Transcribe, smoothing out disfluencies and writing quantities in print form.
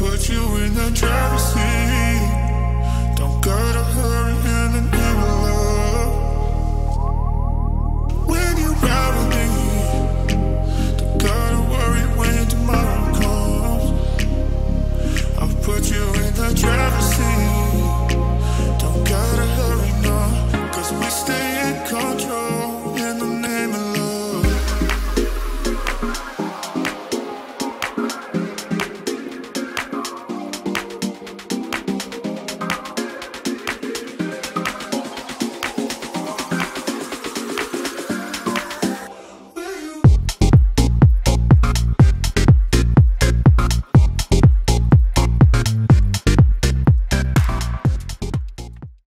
put you in the driver's seat. Don't gotta hurry in the name of love. When you ride with me, don't gotta worry when tomorrow comes. I'll put you in the driver's seat. Don't gotta hurry, no, 'cause we stay in control.